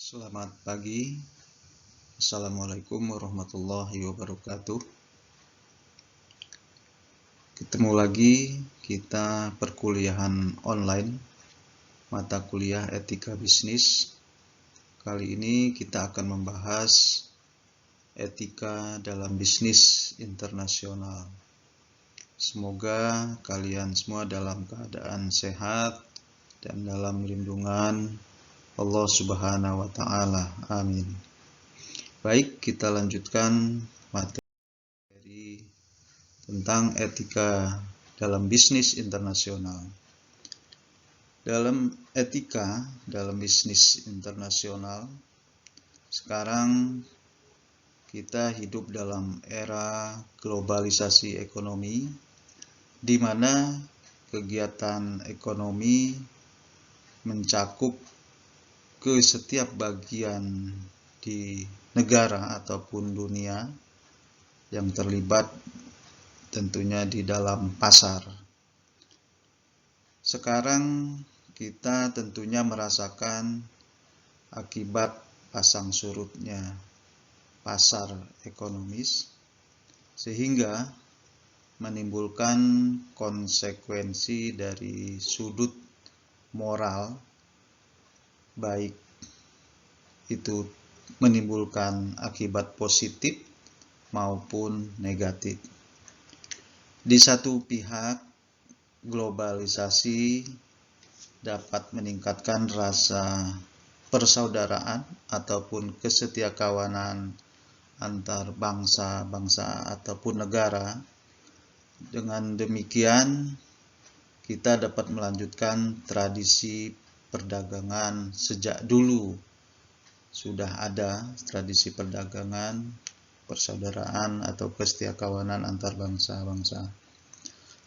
Selamat pagi. Assalamualaikum warahmatullahi wabarakatuh. Ketemu lagi kita perkuliahan online mata kuliah etika bisnis. Kali ini kita akan membahas etika dalam bisnis internasional. Semoga kalian semua dalam keadaan sehat dan dalam lindungan Allah Subhanahu wa Ta'ala. Amin. Baik, kita lanjutkan materi tentang etika dalam bisnis internasional. Dalam etika dalam bisnis internasional, sekarang kita hidup dalam era globalisasi ekonomi, di mana kegiatan ekonomi mencakup ke setiap bagian di negara ataupun dunia yang terlibat tentunya di dalam pasar. Sekarang kita tentunya merasakan akibat pasang surutnya pasar ekonomis, sehingga menimbulkan konsekuensi dari sudut moral, baik itu menimbulkan akibat positif maupun negatif. Di satu pihak, globalisasi dapat meningkatkan rasa persaudaraan ataupun kesetiakawanan antar bangsa-bangsa ataupun negara. Dengan demikian, kita dapat melanjutkan tradisi perdagangan sejak dulu. Sudah ada tradisi perdagangan, persaudaraan atau kesetiakawanan antar bangsa-bangsa.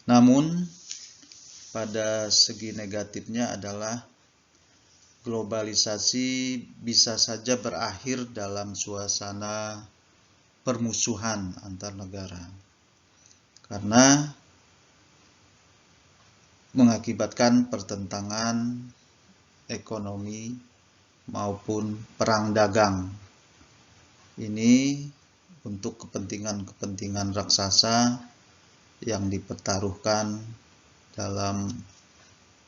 Namun, pada segi negatifnya adalah globalisasi bisa saja berakhir dalam suasana permusuhan antar negara, karena mengakibatkan pertentangan ekonomi maupun perang dagang. Ini untuk kepentingan-kepentingan raksasa yang dipertaruhkan dalam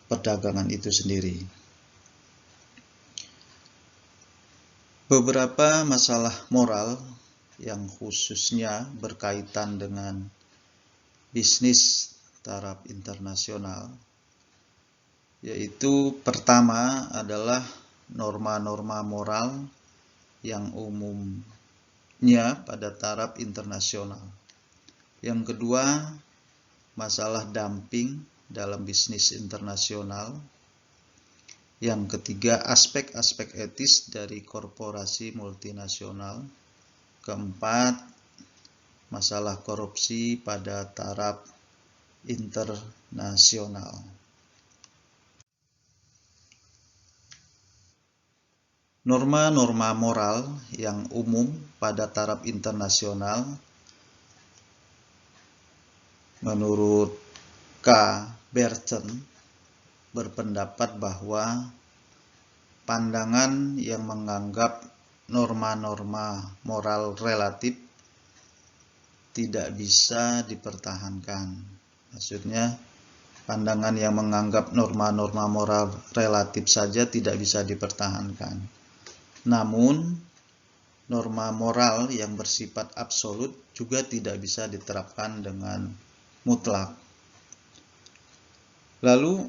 perdagangan itu sendiri. Beberapa masalah moral yang khususnya berkaitan dengan bisnis taraf internasional, yaitu pertama adalah norma-norma moral yang umumnya pada taraf internasional. Yang kedua, masalah dumping dalam bisnis internasional. Yang ketiga, aspek-aspek etis dari korporasi multinasional. Keempat, masalah korupsi pada taraf internasional. Norma-norma moral yang umum pada taraf internasional menurut K. Berton berpendapat bahwa pandangan yang menganggap norma-norma moral relatif tidak bisa dipertahankan. Maksudnya, pandangan yang menganggap norma-norma moral relatif saja tidak bisa dipertahankan. Namun, norma moral yang bersifat absolut juga tidak bisa diterapkan dengan mutlak. Lalu,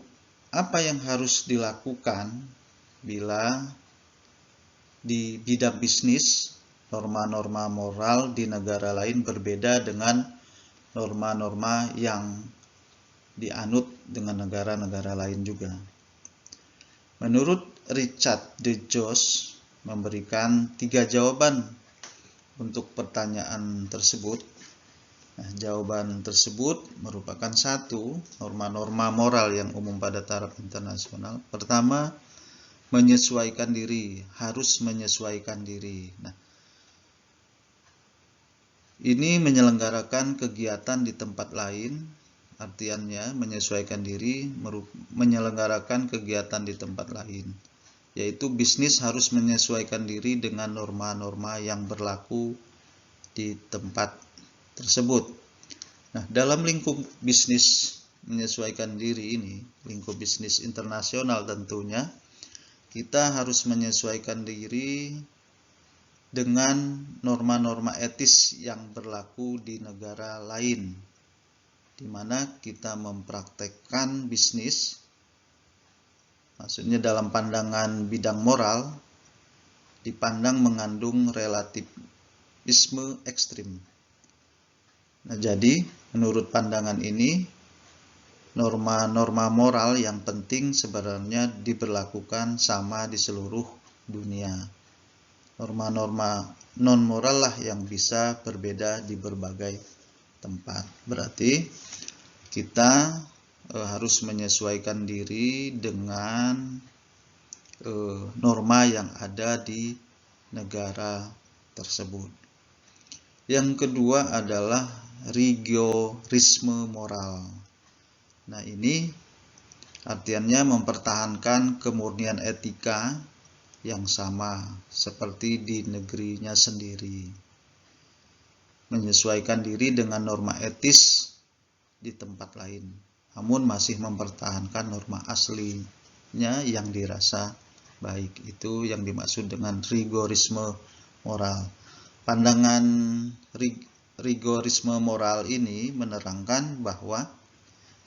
apa yang harus dilakukan bila di bidang bisnis norma-norma moral di negara lain berbeda dengan norma-norma yang dianut dengan negara-negara lain juga? Menurut Richard de Jos memberikan 3 jawaban untuk pertanyaan tersebut. Nah, jawaban tersebut merupakan 1, norma-norma moral yang umum pada taraf internasional. Pertama, menyesuaikan diri, harus menyesuaikan diri. Nah, ini menyelenggarakan kegiatan di tempat lain, artiannya menyesuaikan diri, menyelenggarakan kegiatan di tempat lain. yaitu bisnis harus menyesuaikan diri dengan norma-norma yang berlaku di tempat tersebut. Nah, dalam lingkup bisnis menyesuaikan diri ini, lingkup bisnis internasional tentunya, kita harus menyesuaikan diri dengan norma-norma etis yang berlaku di negara lain, di mana kita mempraktekkan bisnis, maksudnya dalam pandangan bidang moral, dipandang mengandung relativisme ekstrim. Nah, jadi menurut pandangan ini, norma-norma moral yang penting sebenarnya diberlakukan sama di seluruh dunia. Norma-norma non-moral lah yang bisa berbeda di berbagai tempat. Berarti kita harus menyesuaikan diri dengan norma yang ada di negara tersebut. Yang kedua adalah rigorisme moral. Nah, ini artiannya mempertahankan kemurnian etika yang sama seperti di negerinya sendiri. Menyesuaikan diri dengan norma etis di tempat lain, namun masih mempertahankan norma aslinya yang dirasa baik. Itu yang dimaksud dengan rigorisme moral. Pandangan rigorisme moral ini menerangkan bahwa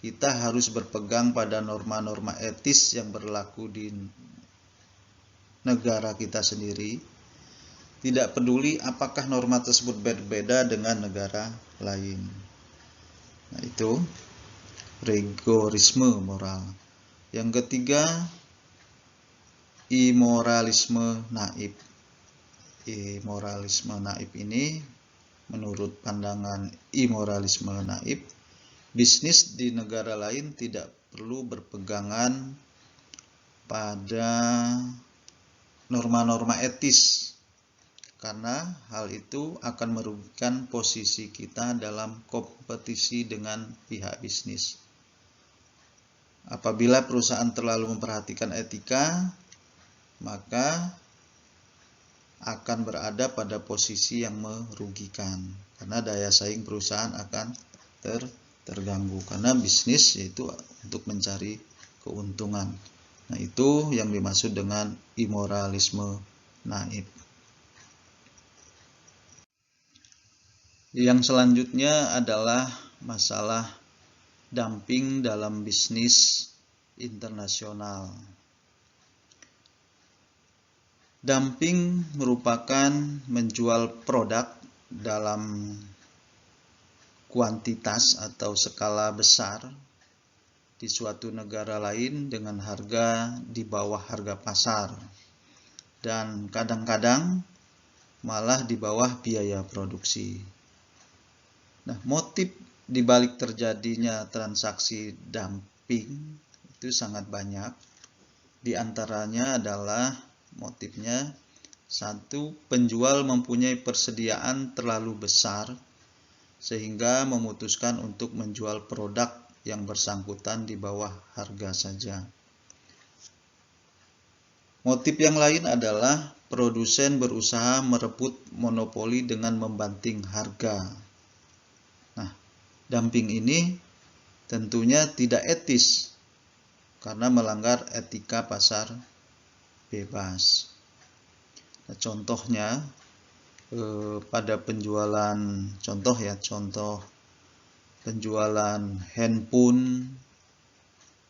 kita harus berpegang pada norma-norma etis yang berlaku di negara kita sendiri, tidak peduli apakah norma tersebut berbeda dengan negara lain. Nah, itu rigorisme moral. Yang ketiga, imoralisme naib. Imoralisme naib ini, menurut pandangan imoralisme naib, bisnis di negara lain tidak perlu berpegangan pada norma-norma etis, karena hal itu akan merugikan posisi kita dalam kompetisi dengan pihak bisnis. Apabila perusahaan terlalu memperhatikan etika, maka akan berada pada posisi yang merugikan, karena daya saing perusahaan akan terganggu, karena bisnis yaitu untuk mencari keuntungan. Nah, itu yang dimaksud dengan imoralisme naib. Yang selanjutnya adalah masalah dumping dalam bisnis internasional. Dumping merupakan menjual produk dalam kuantitas atau skala besar di suatu negara lain dengan harga di bawah harga pasar, dan kadang-kadang malah di bawah biaya produksi. Nah, motif di balik terjadinya transaksi dumping itu sangat banyak. Di antaranya adalah motifnya, satu, penjual mempunyai persediaan terlalu besar sehingga memutuskan untuk menjual produk yang bersangkutan di bawah harga saja. Motif yang lain adalah produsen berusaha merebut monopoli dengan membanting harga. Nah, dumping ini tentunya tidak etis karena melanggar etika pasar bebas. Nah, contohnya pada penjualan, contoh penjualan handphone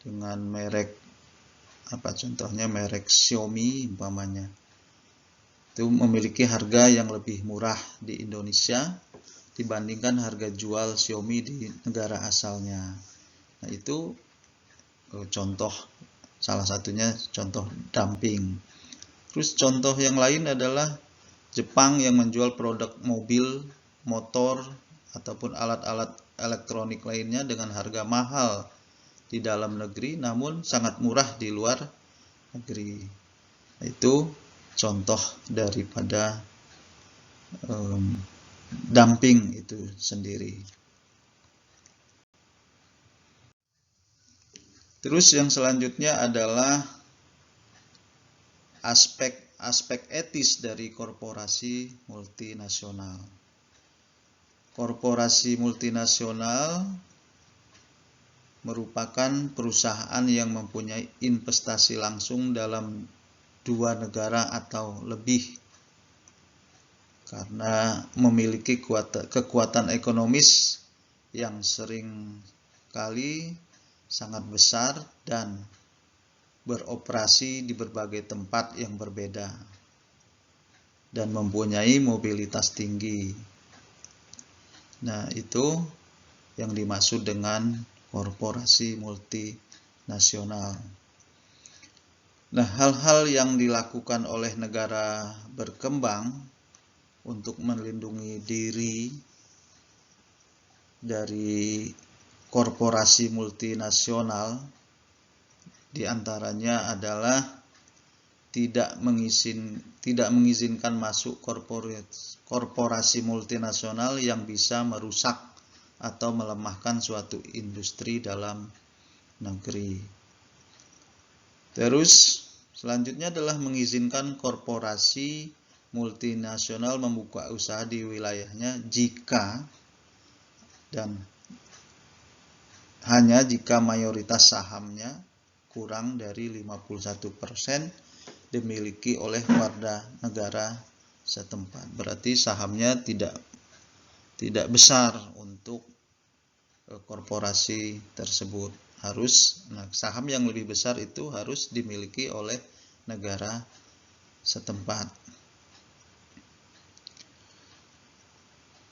dengan merek contohnya merek Xiaomi umpamanya, itu memiliki harga yang lebih murah di Indonesia dibandingkan harga jual Xiaomi di negara asalnya. Nah, itu salah satunya contoh dumping. Terus contoh yang lain adalah Jepang yang menjual produk mobil, motor, ataupun alat-alat elektronik lainnya dengan harga mahal di dalam negeri namun sangat murah di luar negeri. Itu contoh daripada dumping itu sendiri. Terus yang selanjutnya adalah aspek etis dari korporasi multinasional. Korporasi multinasional merupakan perusahaan yang mempunyai investasi langsung dalam 2 negara atau lebih, karena memiliki kekuatan ekonomis yang sering kali sangat besar dan beroperasi di berbagai tempat yang berbeda dan mempunyai mobilitas tinggi. Nah, itu yang dimaksud dengan korporasi multinasional. Nah, hal-hal yang dilakukan oleh negara berkembang untuk melindungi diri dari korporasi multinasional diantaranya adalah tidak mengizinkan masuk korporasi multinasional yang bisa merusak atau melemahkan suatu industri dalam negeri. Terus selanjutnya adalah mengizinkan korporasi multinasional membuka usaha di wilayahnya jika dan hanya jika mayoritas sahamnya kurang dari 51% dimiliki oleh warga negara setempat. Berarti sahamnya tidak besar untuk korporasi tersebut. Saham yang lebih besar itu harus dimiliki oleh negara setempat.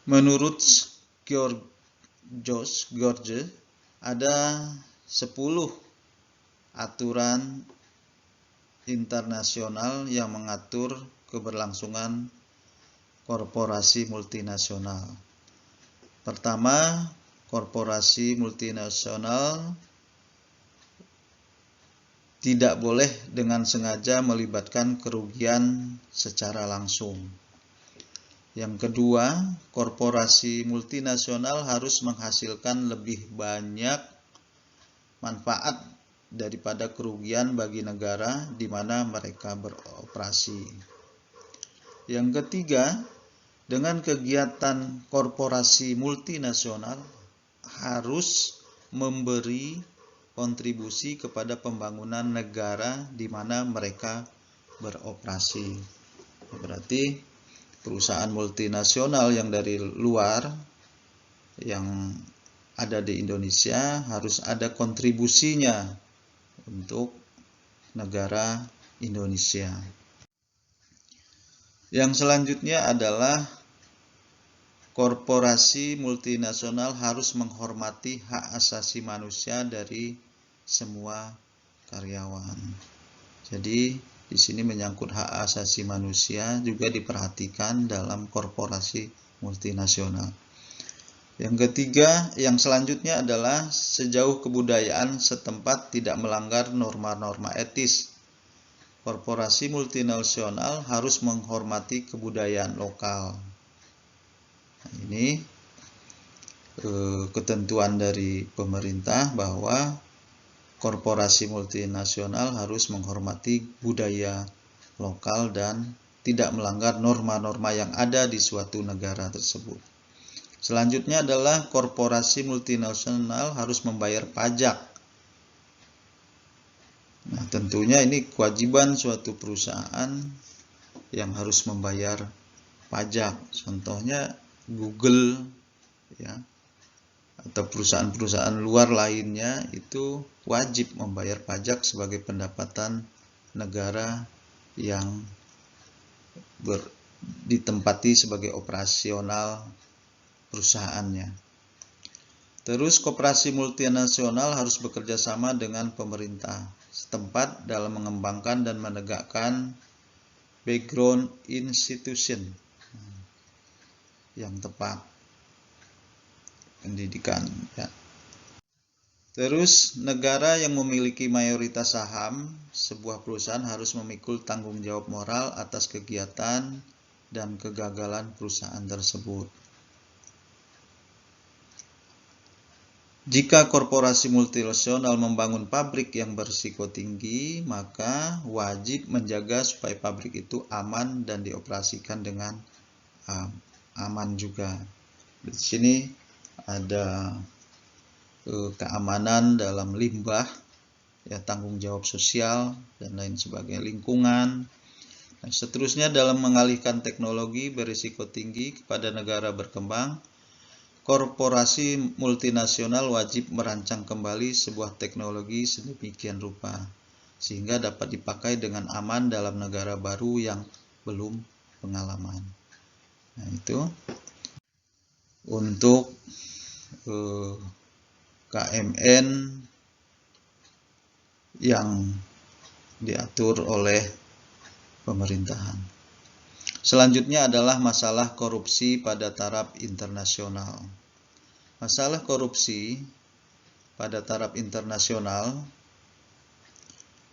Menurut George, ada 10 aturan internasional yang mengatur keberlangsungan korporasi multinasional. Pertama, korporasi multinasional tidak boleh dengan sengaja melibatkan kerugian secara langsung. Yang kedua, korporasi multinasional harus menghasilkan lebih banyak manfaat daripada kerugian bagi negara di mana mereka beroperasi. Yang ketiga, dengan kegiatan korporasi multinasional harus memberi kontribusi kepada pembangunan negara di mana mereka beroperasi. Berarti perusahaan multinasional yang dari luar yang ada di Indonesia harus ada kontribusinya untuk negara Indonesia. Yang selanjutnya adalah korporasi multinasional harus menghormati hak asasi manusia dari semua karyawan. Jadi di sini menyangkut hak asasi manusia juga diperhatikan dalam korporasi multinasional. Yang ketiga, yang selanjutnya adalah sejauh kebudayaan setempat tidak melanggar norma-norma etis. Korporasi multinasional harus menghormati kebudayaan lokal. Nah, ini ketentuan dari pemerintah bahwa korporasi multinasional harus menghormati budaya lokal dan tidak melanggar norma-norma yang ada di suatu negara tersebut. Selanjutnya adalah korporasi multinasional harus membayar pajak. Nah, tentunya ini kewajiban suatu perusahaan yang harus membayar pajak. Contohnya Google, ya, atau perusahaan-perusahaan luar lainnya itu wajib membayar pajak sebagai pendapatan negara yang ditempati sebagai operasional perusahaannya. Terus koperasi multinasional harus bekerja sama dengan pemerintah setempat dalam mengembangkan dan menegakkan background institution yang tepat pendidikan, ya. Terus negara yang memiliki mayoritas saham sebuah perusahaan harus memikul tanggung jawab moral atas kegiatan dan kegagalan perusahaan tersebut. Jika korporasi multinasional membangun pabrik yang berisiko tinggi, maka wajib menjaga supaya pabrik itu aman dan dioperasikan dengan aman juga. Di sini ada keamanan dalam limbah, ya, tanggung jawab sosial dan lain sebagainya, lingkungan. Nah, seterusnya dalam mengalihkan teknologi berisiko tinggi kepada negara berkembang, korporasi multinasional wajib merancang kembali sebuah teknologi sedemikian rupa sehingga dapat dipakai dengan aman dalam negara baru yang belum pengalaman. Nah, itu untuk KMN yang diatur oleh pemerintahan. Selanjutnya adalah masalah korupsi pada taraf internasional. Masalah korupsi pada taraf internasional.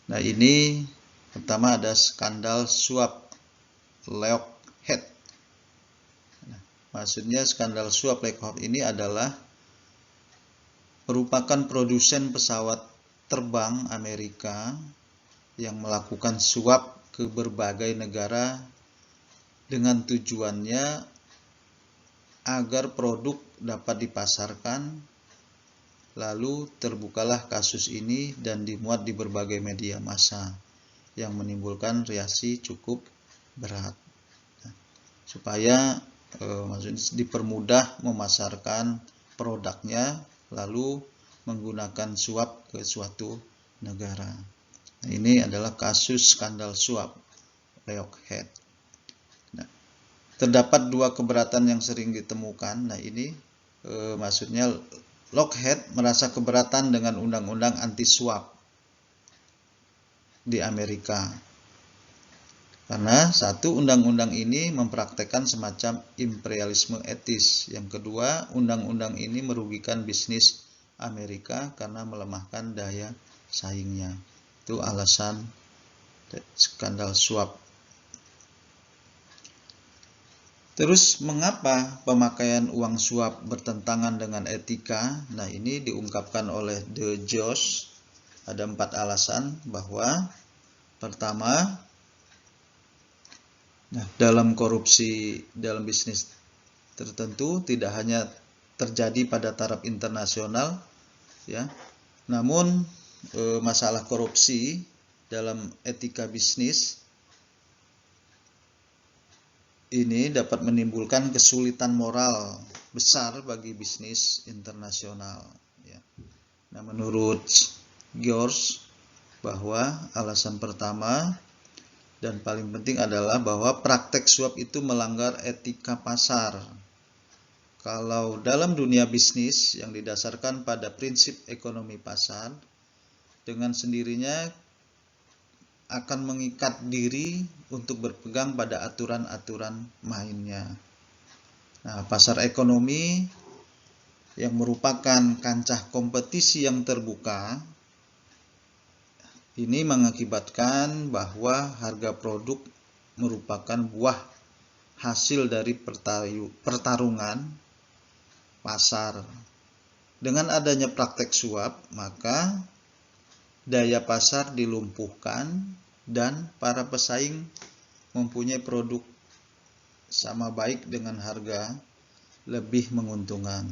Nah, ini pertama ada skandal suap Lockheed. Nah, maksudnya skandal suap Lockheed ini adalah merupakan produsen pesawat terbang Amerika yang melakukan suap ke berbagai negara dengan tujuannya agar produk dapat dipasarkan. Lalu terbukalah kasus ini dan dimuat di berbagai media massa yang menimbulkan reaksi cukup berat. Supaya maksudnya dipermudah memasarkan produknya lalu menggunakan suap ke suatu negara. Nah, ini adalah kasus skandal suap Lockheed. Nah, terdapat dua keberatan yang sering ditemukan. Nah, ini maksudnya Lockheed merasa keberatan dengan undang-undang anti suap di Amerika. Karena satu, undang-undang ini mempraktekkan semacam imperialisme etis. Yang kedua, undang-undang ini merugikan bisnis Amerika karena melemahkan daya saingnya. Itu alasan skandal suap. Terus mengapa pemakaian uang suap bertentangan dengan etika? Nah, ini diungkapkan oleh De Geus. Ada 4 alasan bahwa pertama, dalam korupsi dalam bisnis tertentu tidak hanya terjadi pada taraf internasional, ya, namun masalah korupsi dalam etika bisnis ini dapat menimbulkan kesulitan moral besar bagi bisnis internasional. Ya. Nah, menurut George, bahwa alasan pertama dan paling penting adalah bahwa praktek suap itu melanggar etika pasar. Kalau dalam dunia bisnis yang didasarkan pada prinsip ekonomi pasar, dengan sendirinya akan mengikat diri untuk berpegang pada aturan-aturan mainnya. Nah, pasar ekonomi yang merupakan kancah kompetisi yang terbuka, ini mengakibatkan bahwa harga produk merupakan buah hasil dari pertarungan pasar. Dengan adanya praktek suap, maka daya pasar dilumpuhkan dan para pesaing mempunyai produk sama baik dengan harga lebih menguntungkan.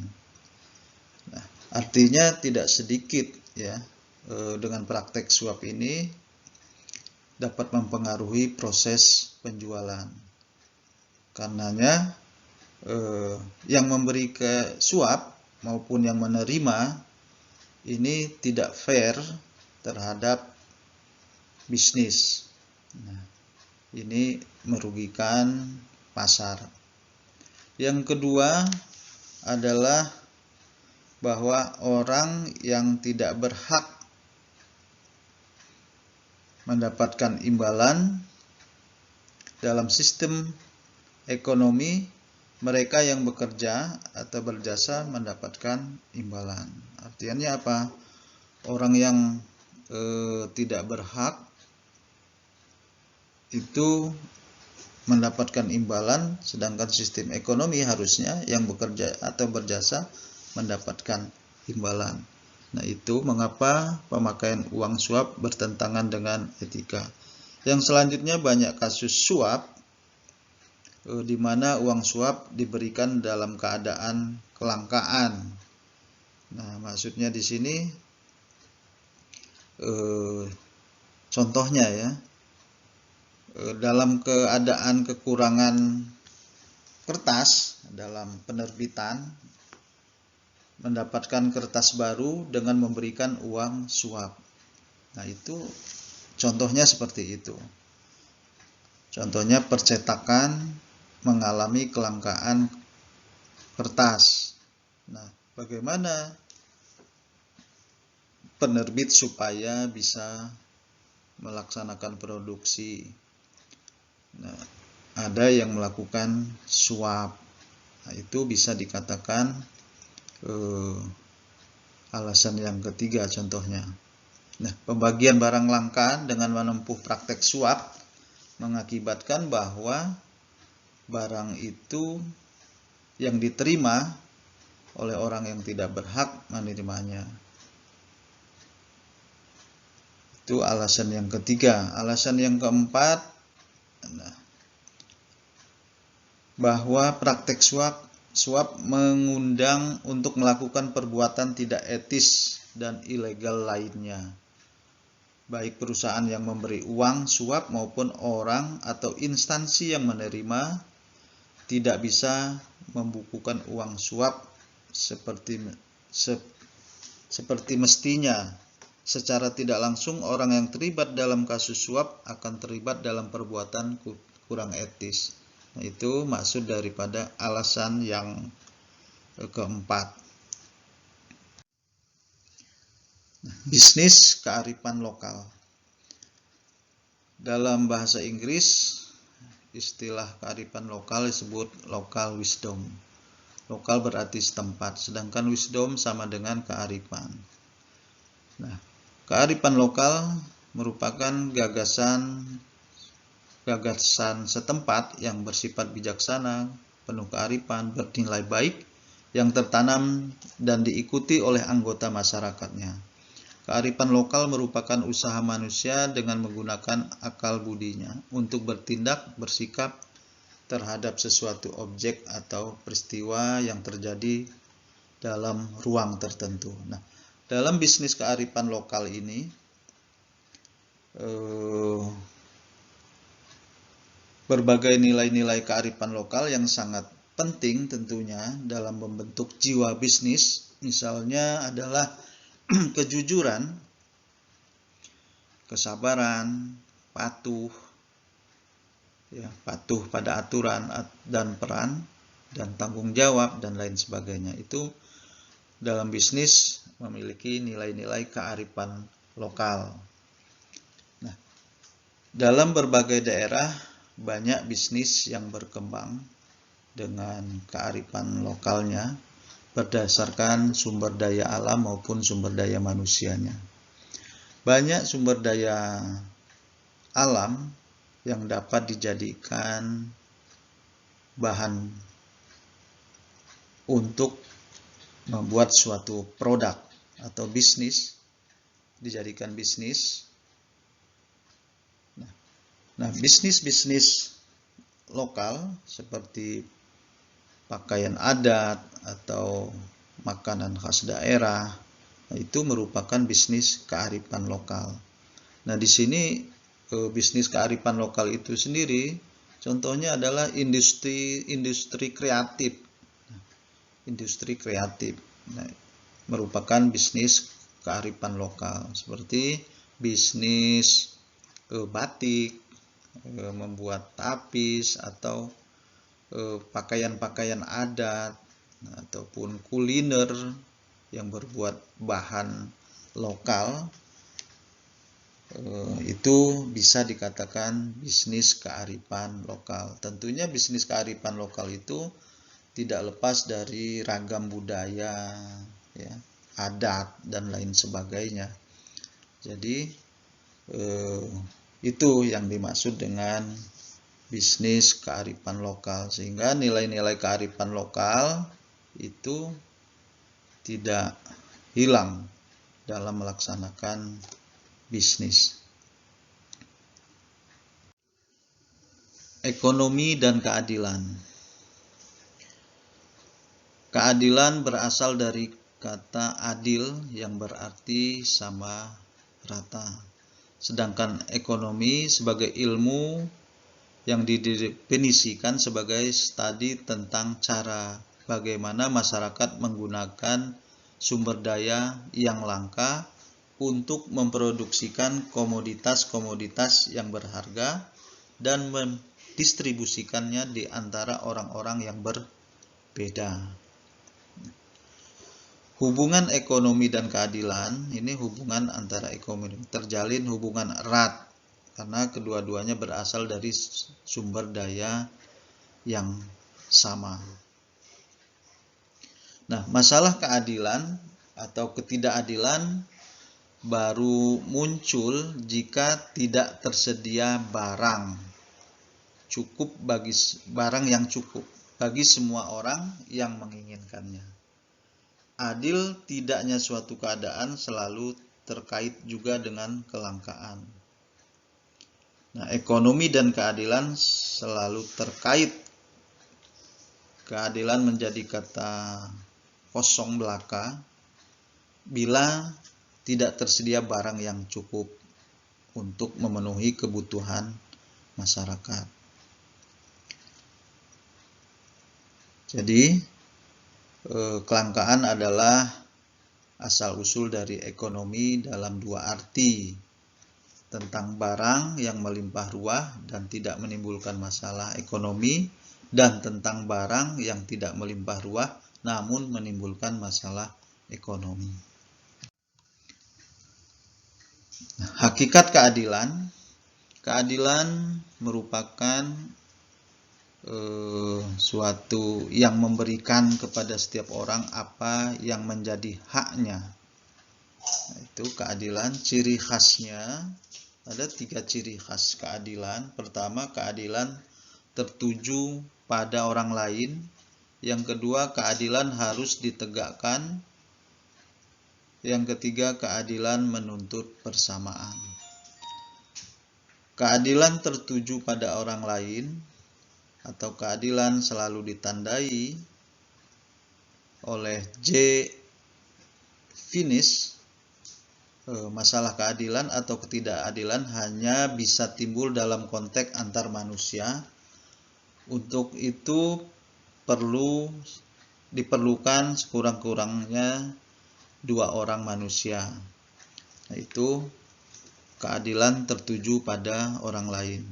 Nah, artinya tidak sedikit, ya, dengan praktek suap ini dapat mempengaruhi proses penjualan. Karenanya yang memberi ke suap maupun yang menerima ini tidak fair terhadap bisnis. Nah, ini merugikan pasar. Yang kedua adalah bahwa orang yang tidak berhak mendapatkan imbalan dalam sistem ekonomi, mereka yang bekerja atau berjasa mendapatkan imbalan. Artinya apa? Orang yang tidak berhak itu mendapatkan imbalan, sedangkan sistem ekonomi harusnya yang bekerja atau berjasa mendapatkan imbalan. Nah, itu mengapa pemakaian uang suap bertentangan dengan etika. Yang selanjutnya banyak kasus suap di mana uang suap diberikan dalam keadaan kelangkaan. Nah, maksudnya di sini contohnya ya, dalam keadaan kekurangan kertas dalam penerbitan, mendapatkan kertas baru dengan memberikan uang suap. Nah, itu contohnya seperti itu. Contohnya percetakan mengalami kelangkaan kertas. Nah, bagaimana penerbit supaya bisa melaksanakan produksi? Nah, ada yang melakukan suap. Nah, itu bisa dikatakan alasan yang ketiga contohnya. Nah, pembagian barang langka dengan menempuh praktek suap mengakibatkan bahwa barang itu yang diterima oleh orang yang tidak berhak menerimanya. Itu alasan yang ketiga. Alasan yang keempat, bahwa praktek suap mengundang untuk melakukan perbuatan tidak etis dan ilegal lainnya. Baik perusahaan yang memberi uang suap maupun orang atau instansi yang menerima tidak bisa membukukan uang suap seperti mestinya. Secara tidak langsung orang yang terlibat dalam kasus suap akan terlibat dalam perbuatan kurang etis. Nah, itu maksud daripada alasan yang keempat. Bisnis kearifan lokal. Dalam bahasa Inggris, istilah kearifan lokal disebut local wisdom. Lokal berarti setempat, sedangkan wisdom sama dengan kearifan. Nah, kearifan lokal merupakan gagasan setempat yang bersifat bijaksana, penuh kearifan, bernilai baik, yang tertanam dan diikuti oleh anggota masyarakatnya. Kearifan lokal merupakan usaha manusia dengan menggunakan akal budinya untuk bertindak, bersikap terhadap sesuatu objek atau peristiwa yang terjadi dalam ruang tertentu. Nah, dalam bisnis kearifan lokal ini, berbagai nilai-nilai kearifan lokal yang sangat penting tentunya dalam membentuk jiwa bisnis, misalnya adalah kejujuran, kesabaran, patuh pada aturan dan peran, dan tanggung jawab, dan lain sebagainya. Itu dalam bisnis memiliki nilai-nilai kearifan lokal. Nah, dalam berbagai daerah banyak bisnis yang berkembang dengan kearifan lokalnya berdasarkan sumber daya alam maupun sumber daya manusianya. Banyak sumber daya alam yang dapat dijadikan bahan untuk membuat suatu produk atau bisnis, dijadikan bisnis. Nah, bisnis-bisnis lokal seperti pakaian adat atau makanan khas daerah, itu merupakan bisnis kearifan lokal. Nah, di sini bisnis kearifan lokal itu sendiri contohnya adalah industri kreatif. Industri kreatif merupakan bisnis kearifan lokal, seperti bisnis batik, membuat tapis atau pakaian-pakaian adat, ataupun kuliner yang berbuat bahan lokal, itu bisa dikatakan bisnis kearifan lokal. Tentunya bisnis kearifan lokal itu tidak lepas dari ragam budaya, ya, adat dan lain sebagainya. Jadi itu yang dimaksud dengan bisnis kearifan lokal, sehingga nilai-nilai kearifan lokal itu tidak hilang dalam melaksanakan bisnis. Ekonomi dan keadilan. Keadilan berasal dari kata adil yang berarti sama rata. Sedangkan ekonomi sebagai ilmu yang didefinisikan sebagai studi tentang cara bagaimana masyarakat menggunakan sumber daya yang langka untuk memproduksikan komoditas-komoditas yang berharga dan mendistribusikannya di antara orang-orang yang berbeda. Hubungan ekonomi dan keadilan, ini hubungan antara ekonomi, terjalin hubungan erat karena kedua-duanya berasal dari sumber daya yang sama. Nah, masalah keadilan atau ketidakadilan baru muncul jika tidak tersedia barang yang cukup bagi semua orang yang menginginkannya. Adil tidaknya suatu keadaan selalu terkait juga dengan kelangkaan. Nah, ekonomi dan keadilan selalu terkait. Keadilan menjadi kata kosong belaka bila tidak tersedia barang yang cukup untuk memenuhi kebutuhan masyarakat. Jadi, kelangkaan adalah asal-usul dari ekonomi dalam dua arti, tentang barang yang melimpah ruah dan tidak menimbulkan masalah ekonomi, dan tentang barang yang tidak melimpah ruah namun menimbulkan masalah ekonomi. Hakikat keadilan merupakan suatu yang memberikan kepada setiap orang apa yang menjadi haknya. Nah, itu keadilan. Ciri khasnya ada 3 ciri khas keadilan. Pertama, keadilan tertuju pada orang lain. Yang kedua, keadilan harus ditegakkan. Yang ketiga, keadilan menuntut persamaan. Keadilan tertuju pada orang lain atau keadilan selalu ditandai oleh J. Finis. Masalah keadilan atau ketidakadilan hanya bisa timbul dalam konteks antar manusia. Untuk itu diperlukan sekurang-kurangnya 2 orang manusia. Yaitu keadilan tertuju pada orang lain.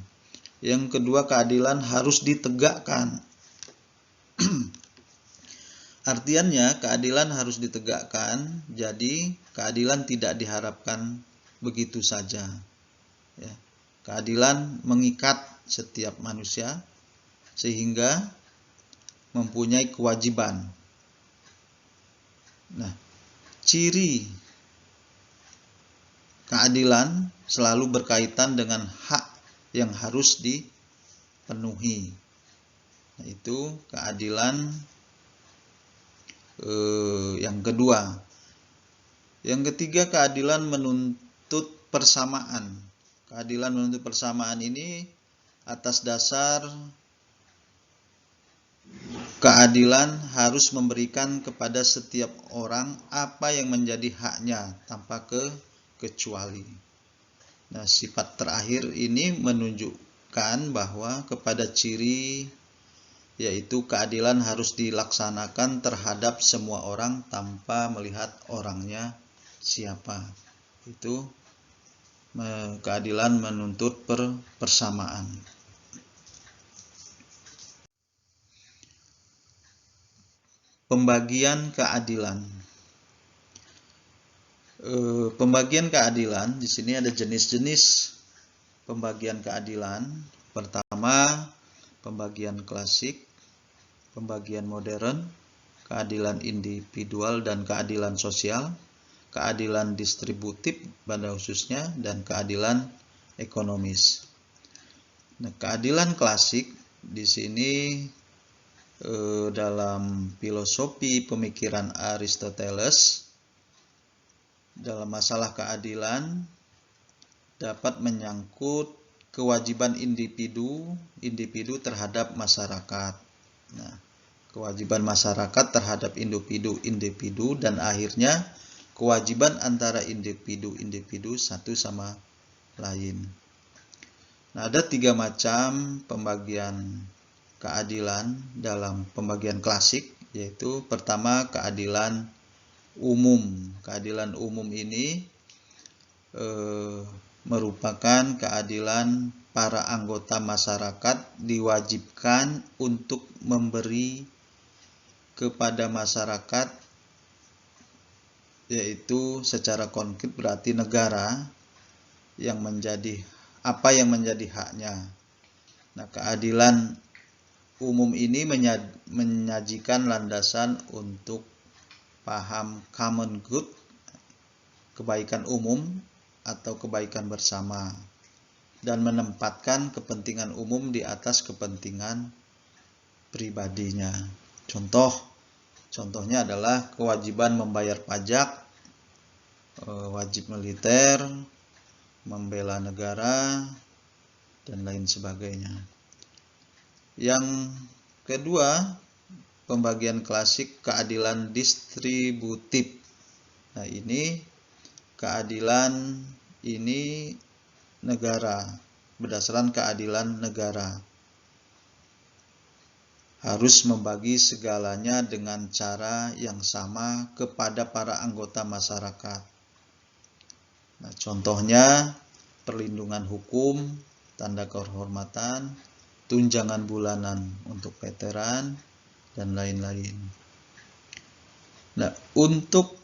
Yang kedua, keadilan harus ditegakkan. Artiannya, keadilan harus ditegakkan, jadi keadilan tidak diharapkan begitu saja. Ya. Keadilan mengikat setiap manusia sehingga mempunyai kewajiban. Nah, ciri keadilan selalu berkaitan dengan hak yang harus dipenuhi. Itu keadilan yang kedua. Yang ketiga, keadilan menuntut persamaan. Keadilan menuntut persamaan ini atas dasar keadilan harus memberikan kepada setiap orang apa yang menjadi haknya tanpa kecuali. Nah, sifat terakhir ini menunjukkan bahwa kepada ciri yaitu keadilan harus dilaksanakan terhadap semua orang tanpa melihat orangnya siapa. Itu keadilan menuntut persamaan. Pembagian keadilan. Pembagian keadilan di sini ada jenis-jenis pembagian keadilan. Pertama, pembagian klasik, pembagian modern, keadilan individual dan keadilan sosial, keadilan distributif pada khususnya, dan keadilan ekonomis. Nah, keadilan klasik di sini dalam filosofi pemikiran Aristoteles dalam masalah keadilan dapat menyangkut kewajiban individu terhadap masyarakat. Nah, kewajiban masyarakat terhadap individu dan akhirnya kewajiban antara individu satu sama lain. Nah, ada 3 macam pembagian keadilan dalam pembagian klasik, yaitu pertama keadilan umum. Keadilan umum ini merupakan keadilan para anggota masyarakat diwajibkan untuk memberi kepada masyarakat, yaitu secara konkret berarti negara yang menjadi haknya. Nah, keadilan umum ini menyajikan landasan untuk paham common good, kebaikan umum atau kebaikan bersama, dan menempatkan kepentingan umum di atas kepentingan pribadinya. Contohnya adalah kewajiban membayar pajak, wajib militer, membela negara, dan lain sebagainya. Yang kedua, pembagian klasik keadilan distributif. Nah, ini keadilan ini negara, berdasarkan keadilan negara. Harus membagi segalanya dengan cara yang sama kepada para anggota masyarakat. Nah, contohnya perlindungan hukum, tanda kehormatan, tunjangan bulanan untuk veteran, dan lain-lain. Nah, untuk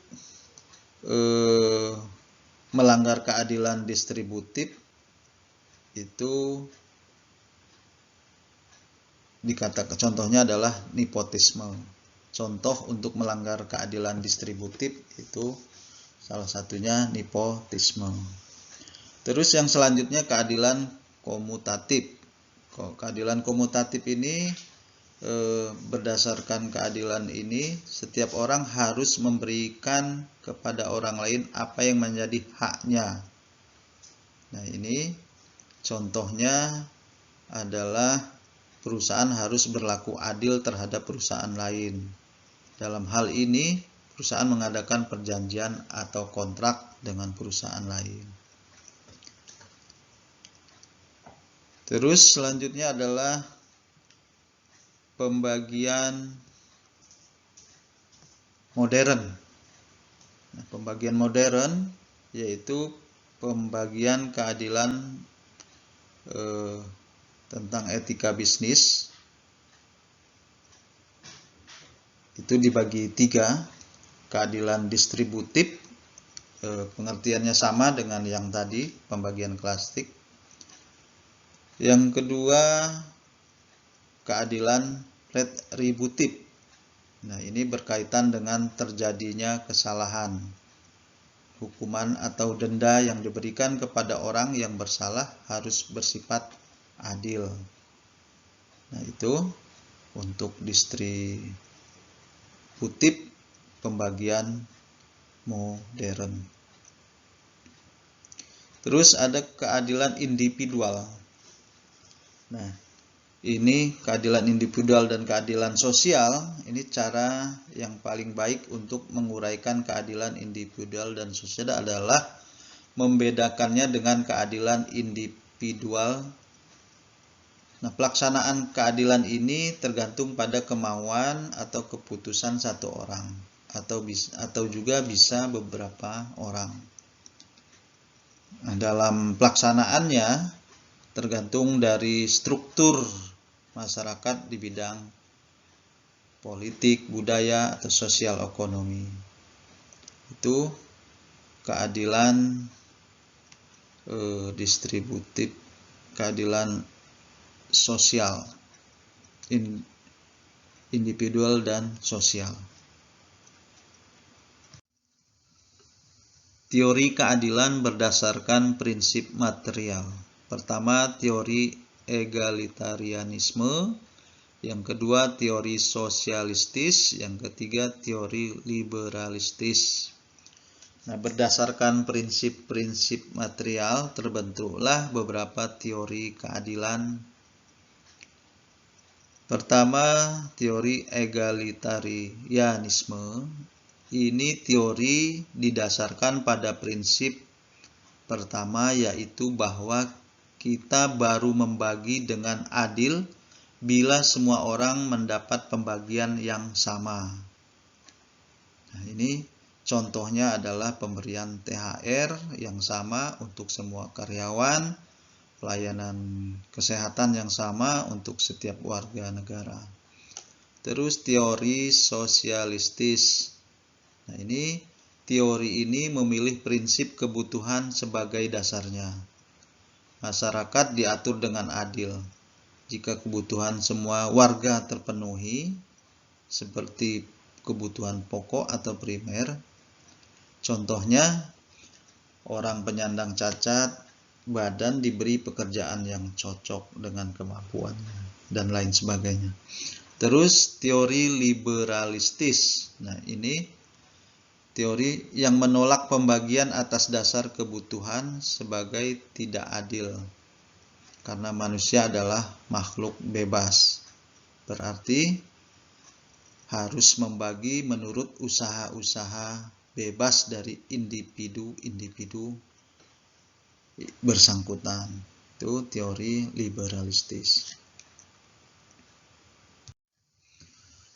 melanggar keadilan distributif itu dikatakan, contohnya adalah nepotisme. Contoh untuk melanggar keadilan distributif itu salah satunya nepotisme. Terus yang selanjutnya keadilan komutatif. Keadilan komutatif ini berdasarkan keadilan ini, setiap orang harus memberikan kepada orang lain apa yang menjadi haknya. Nah, ini contohnya adalah perusahaan harus berlaku adil terhadap perusahaan lain. Dalam hal ini, perusahaan mengadakan perjanjian atau kontrak dengan perusahaan lain. Terus selanjutnya adalah pembagian modern. Nah, pembagian modern yaitu pembagian keadilan tentang etika bisnis. Itu dibagi 3. Keadilan distributif, pengertiannya sama dengan yang tadi, pembagian klasik. Yang kedua, keadilan retributif. Nah, ini berkaitan dengan terjadinya kesalahan. Hukuman atau denda yang diberikan kepada orang yang bersalah harus bersifat adil. Nah, itu untuk distributif pembagian modern. Terus ada keadilan individual. Nah, ini keadilan individual dan keadilan sosial. Ini cara yang paling baik untuk menguraikan keadilan individual dan sosial adalah membedakannya dengan keadilan individual. Nah, pelaksanaan keadilan ini tergantung pada kemauan atau keputusan satu orang, atau juga bisa beberapa orang. Nah, dalam pelaksanaannya tergantung dari struktur masyarakat di bidang politik, budaya, atau sosial ekonomi. Itu keadilan distributif, keadilan sosial, individual dan sosial. Teori keadilan berdasarkan prinsip material. Pertama, teori egalitarianisme, yang kedua teori sosialistis, yang ketiga teori liberalistis. Nah, berdasarkan prinsip-prinsip material terbentuklah beberapa teori keadilan. Pertama, teori egalitarianisme. Ini teori didasarkan pada prinsip pertama, yaitu bahwa kita baru membagi dengan adil bila semua orang mendapat pembagian yang sama. Nah, ini contohnya adalah pemberian THR yang sama untuk semua karyawan, pelayanan kesehatan yang sama untuk setiap warga negara. Terus teori sosialistis. Nah, teori ini memilih prinsip kebutuhan sebagai dasarnya. Masyarakat diatur dengan adil. Jika kebutuhan semua warga terpenuhi, seperti kebutuhan pokok atau primer, contohnya orang penyandang cacat badan diberi pekerjaan yang cocok dengan kemampuannya, dan lain sebagainya. Terus teori liberalistis. Nah, ini teori yang menolak pembagian atas dasar kebutuhan sebagai tidak adil, karena manusia adalah makhluk bebas. Berarti harus membagi menurut usaha-usaha bebas dari individu-individu bersangkutan. Itu teori liberalistis.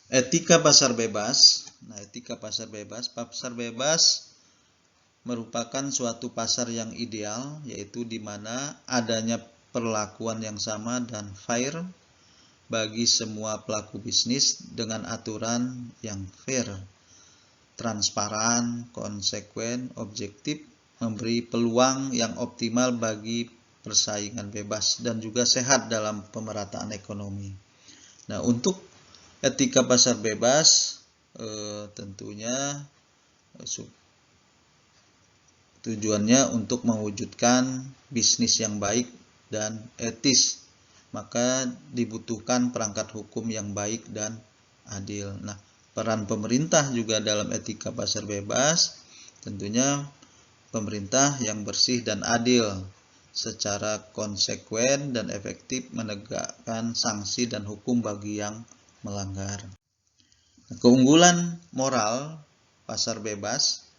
Etika pasar bebas. Nah, etika pasar bebas merupakan suatu pasar yang ideal, yaitu di mana adanya perlakuan yang sama dan fair bagi semua pelaku bisnis dengan aturan yang fair, transparan, konsekuen, objektif, memberi peluang yang optimal bagi persaingan bebas dan juga sehat dalam pemerataan ekonomi. Nah, untuk etika pasar bebas tentunya tujuannya untuk mewujudkan bisnis yang baik dan etis, maka dibutuhkan perangkat hukum yang baik dan adil. Nah, peran pemerintah juga dalam etika pasar bebas, tentunya pemerintah yang bersih dan adil, secara konsekuen dan efektif menegakkan sanksi dan hukum bagi yang melanggar. Keunggulan moral pasar bebas.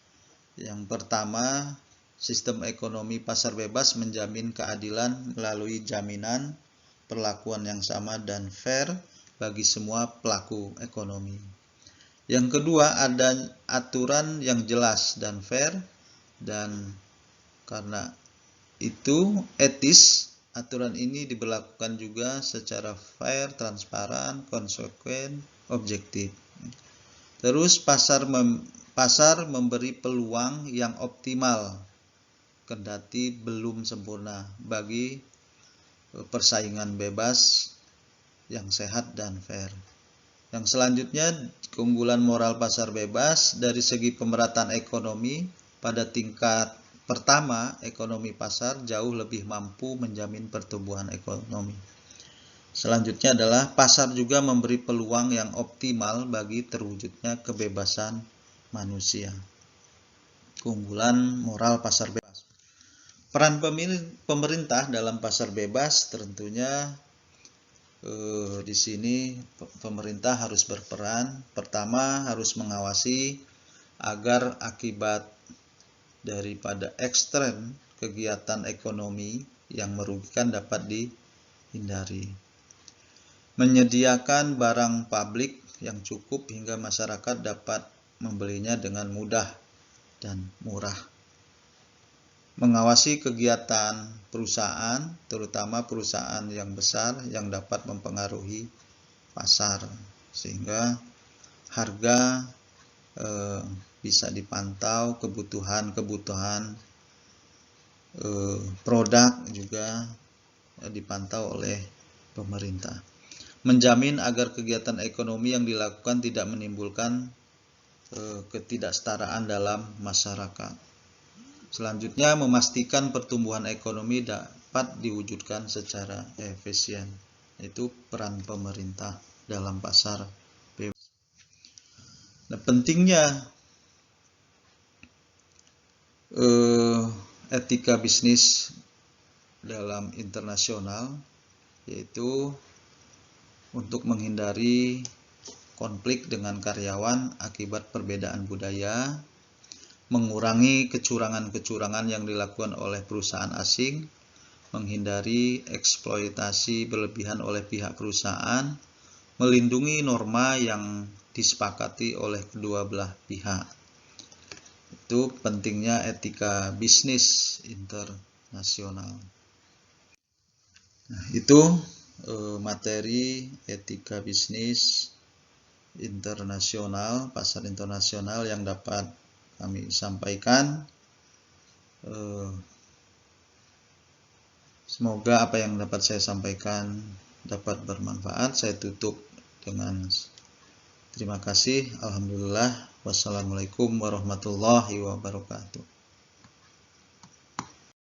Yang pertama, sistem ekonomi pasar bebas menjamin keadilan melalui jaminan perlakuan yang sama dan fair bagi semua pelaku ekonomi. Yang kedua, ada aturan yang jelas dan fair, dan karena itu etis. Aturan ini diberlakukan juga secara fair, transparan, konsekuen, objektif. Terus pasar memberi peluang yang optimal, kendati belum sempurna, bagi persaingan bebas yang sehat dan fair. Yang selanjutnya, keunggulan moral pasar bebas dari segi pemerataan ekonomi. Pada tingkat pertama, ekonomi pasar jauh lebih mampu menjamin pertumbuhan ekonomi. Selanjutnya adalah pasar juga memberi peluang yang optimal bagi terwujudnya kebebasan manusia. Keunggulan moral pasar bebas. Peran pemerintah dalam pasar bebas tentunya di sini pemerintah harus berperan. Pertama, harus mengawasi agar akibat daripada ekstrem kegiatan ekonomi yang merugikan dapat dihindari. Menyediakan barang publik yang cukup hingga masyarakat dapat membelinya dengan mudah dan murah. Mengawasi kegiatan perusahaan, terutama perusahaan yang besar yang dapat mempengaruhi pasar, sehingga harga bisa dipantau, kebutuhan produk juga dipantau oleh pemerintah. Menjamin agar kegiatan ekonomi yang dilakukan tidak menimbulkan ketidaksetaraan dalam masyarakat. Selanjutnya, memastikan pertumbuhan ekonomi dapat diwujudkan secara efisien. Itu peran pemerintah dalam pasar bebas. Nah, pentingnya etika bisnis dalam internasional, yaitu untuk menghindari konflik dengan karyawan akibat perbedaan budaya, mengurangi kecurangan-kecurangan yang dilakukan oleh perusahaan asing, menghindari eksploitasi berlebihan oleh pihak perusahaan, melindungi norma yang disepakati oleh kedua belah pihak. Itu pentingnya etika bisnis internasional. Nah, itu materi etika bisnis internasional, pasar internasional yang dapat kami sampaikan. Semoga apa yang dapat saya sampaikan dapat bermanfaat. Saya tutup dengan terima kasih. Alhamdulillah. Wassalamualaikum warahmatullahi wabarakatuh.